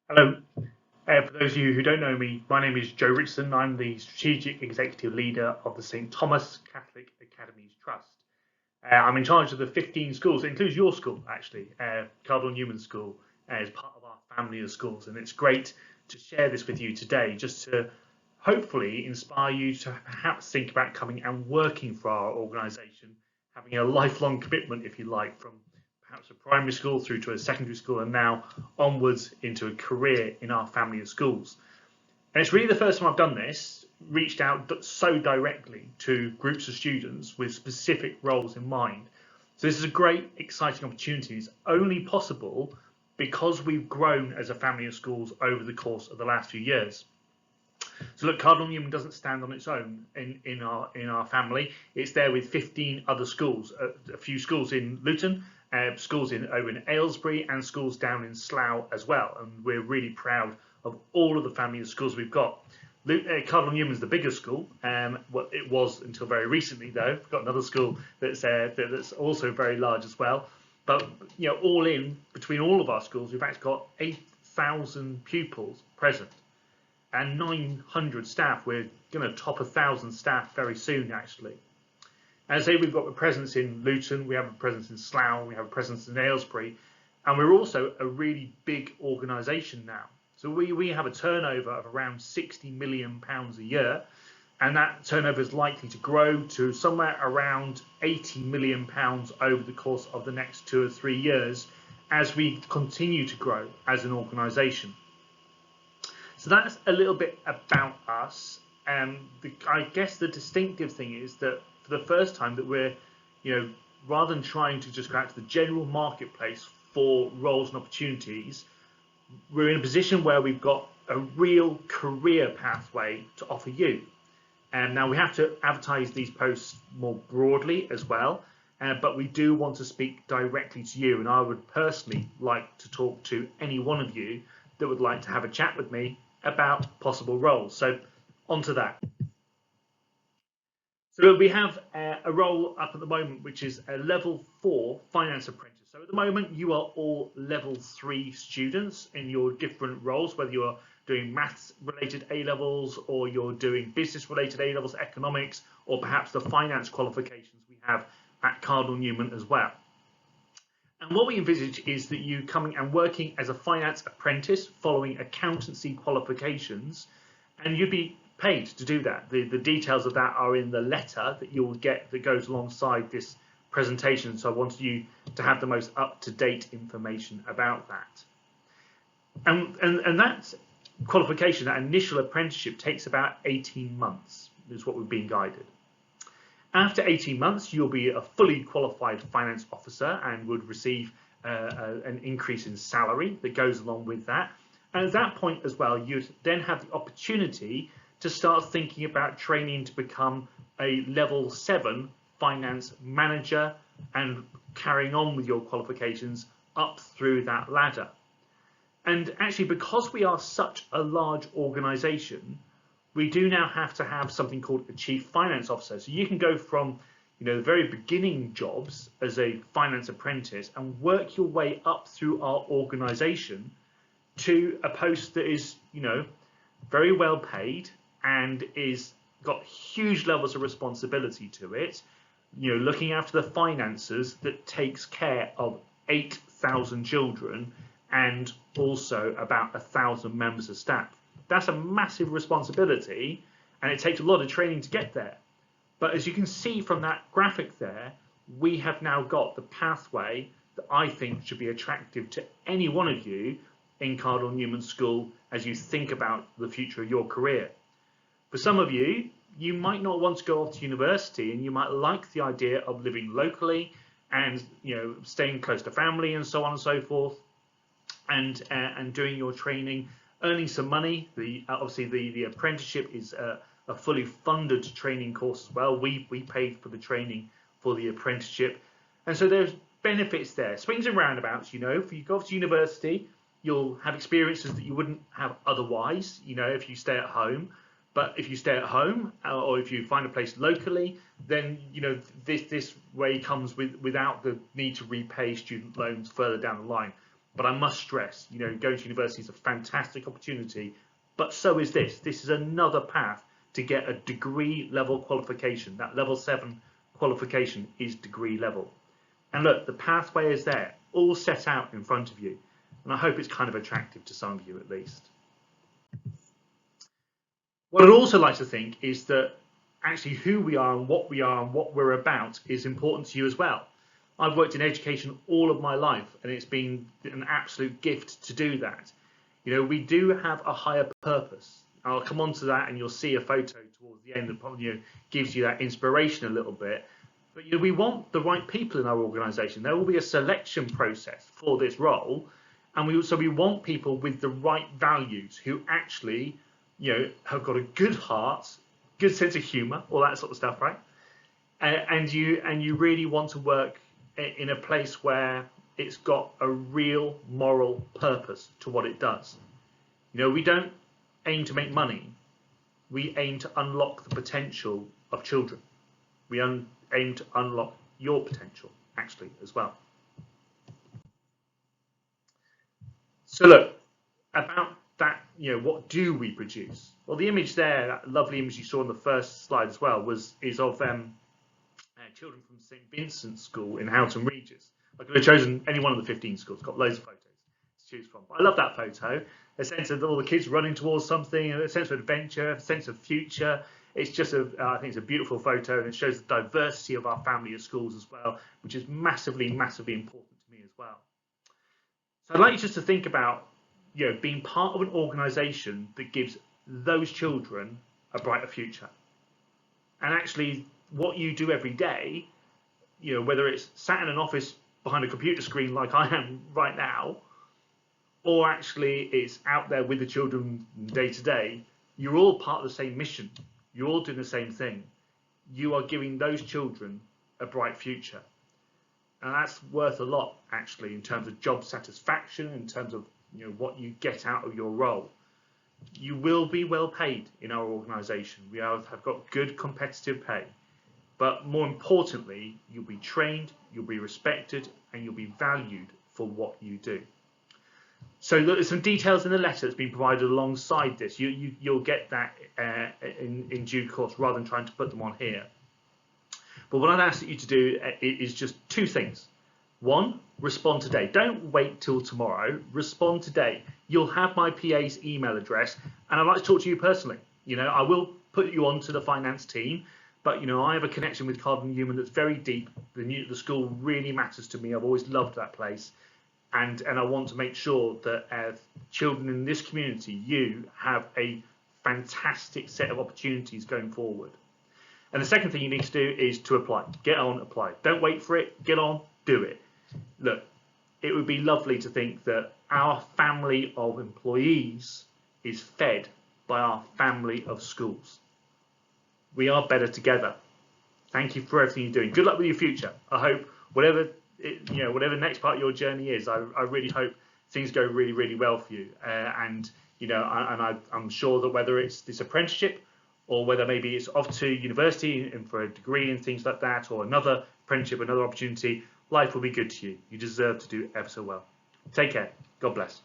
Hello. For those of you who don't know me, my name is Joe Richardson. I'm the Strategic Executive Leader of the St Thomas Catholic Academies Trust. I'm in charge of the 15 schools. It includes your school, actually, Cardinal Newman School, as part of our family of schools. And it's great to share this with you today, just to hopefully inspire you to perhaps think about coming and working for our organisation, having a lifelong commitment, if you like, from perhaps a primary school through to a secondary school and now onwards into a career in our family of schools. And it's really the first time I've done this, reached out so directly to groups of students with specific roles in mind. So this is a great, exciting opportunity. It's only possible because we've grown as a family of schools over the course of the last few years. So look, Cardinal Newman doesn't stand on its own in our family. It's there with 15 other schools, a few schools in Luton, schools over in Aylesbury, and schools down in Slough as well. And we're really proud of all of the family of schools we've got. Cardinal Newman's the biggest school. Well, it was until very recently, though. We've got another school that's also very large as well. But all in between all of our schools, we've actually got 8,000 pupils present and 900 staff. We're going to top 1,000 staff very soon, actually. As I say, we've got a presence in Luton, we have a presence in Slough, we have a presence in Aylesbury, and we're also a really big organisation now. So we have a turnover of around £60 million a year, and that turnover is likely to grow to somewhere around £80 million over the course of the next 2 or 3 years as we continue to grow as an organisation. So that's a little bit about us. I guess the distinctive thing is that for the first time that we're, rather than trying to just go out to the general marketplace for roles and opportunities, we're in a position where we've got a real career pathway to offer you. And now we have to advertise these posts more broadly as well, but we do want to speak directly to you. And I would personally like to talk to any one of you that would like to have a chat with me about possible roles. So on to that. So we have a role up at the moment, which is a level 4 finance apprentice. So at the moment, you are all level 3 students in your different roles, whether you're doing maths related A levels or you're doing business related A levels, economics, or perhaps the finance qualifications we have at Cardinal Newman as well. And what we envisage is that you coming and working as a finance apprentice following accountancy qualifications, and you'd be paid to do that. The details of that are in the letter that you'll get that goes alongside this presentation. So I wanted you to have the most up-to-date information about that. And that qualification, that initial apprenticeship, takes about 18 months, is what we've been guided. After 18 months, you'll be a fully qualified finance officer and would receive an increase in salary that goes along with that. And at that point as well, you'd then have the opportunity to start thinking about training to become a level 7 finance manager and carrying on with your qualifications up through that ladder. And actually, because we are such a large organisation, we do now have to have something called a chief finance officer. So you can go from the very beginning jobs as a finance apprentice and work your way up through our organisation to a post that is very well paid and is got huge levels of responsibility to it, looking after the finances that takes care of 8,000 children and also about 1,000 members of staff. That's a massive responsibility, and it takes a lot of training to get there. But as you can see from that graphic there, we have now got the pathway that I think should be attractive to any one of you in Cardinal Newman School as you think about the future of your career. For some of you, you might not want to go off to university, and you might like the idea of living locally and staying close to family and so on and so forth, and doing your training, earning some money. Obviously the apprenticeship is a fully funded training course as well. We paid for the training for the apprenticeship, and so there's benefits there, swings and roundabouts. If you go off to university, you'll have experiences that you wouldn't have otherwise, if you stay at home. But if you stay at home or if you find a place locally, then this way comes without the need to repay student loans further down the line. But I must stress, you know, going to university is a fantastic opportunity, but so is this. This is another path to get a degree level qualification. That level 7 qualification is degree level. And look, the pathway is there, all set out in front of you. And I hope it's kind of attractive to some of you at least. What I'd also like to think is that actually who we are and what we're about is important to you as well. I've worked in education all of my life, and it's been an absolute gift to do that. You know, we do have a higher purpose. I'll come on to that, and you'll see a photo towards the end that probably, you know, gives you that inspiration a little bit. But you know, we want the right people in our organisation. There will be a selection process for this role, and we want people with the right values who actually, you know, have got a good heart, good sense of humour, all that sort of stuff, right? And you really want to work in a place where it's got a real moral purpose to what it does. You know, we don't aim to make money. We aim to unlock the potential of children. We aim to unlock your potential, actually, as well. So look, about that, you know, what do we produce? Well, the image there, that lovely image you saw on the first slide as well, is of children from St Vincent's School in Houghton Regis. I could have chosen any one of the 15 schools, got loads of photos to choose from. But I love that photo, a sense of all the kids running towards something, a sense of adventure, a sense of future. It's just I think it's a beautiful photo, and it shows the diversity of our family of schools as well, which is massively, massively important to me as well. So I'd like you just to think about, you know, being part of an organisation that gives those children a brighter future. And actually, what you do every day, you know, whether it's sat in an office behind a computer screen like I am right now, or actually it's out there with the children day to day, you're all part of the same mission. You're all doing the same thing. You are giving those children a bright future. And that's worth a lot, actually, in terms of job satisfaction, in terms of, you know, what you get out of your role. You will be well paid in our organisation. We have got good competitive pay. But more importantly, you'll be trained, you'll be respected, and you'll be valued for what you do. So there's some details in the letter that's been provided alongside this. You'll get that in due course, rather than trying to put them on here. But what I'd ask you to do is just two things. One, respond today. Don't wait till tomorrow. Respond today. You'll have my PA's email address, and I'd like to talk to you personally. You know, I will put you onto the finance team, but you know, I have a connection with Cardinal Newman that's very deep. The school really matters to me. I've always loved that place, and I want to make sure that as children in this community, you have a fantastic set of opportunities going forward. And the second thing you need to do is to apply. Get on, apply. Don't wait for it. Get on, do it. Look, it would be lovely to think that our family of employees is fed by our family of schools. We are better together. Thank you for everything you're doing. Good luck with your future. I hope whatever next part of your journey is, I really hope things go really, really well for you. And you know, I'm sure that whether it's this apprenticeship, or whether maybe it's off to university and for a degree and things like that, or another apprenticeship, another opportunity, life will be good to you. You deserve to do ever so well. Take care. God bless.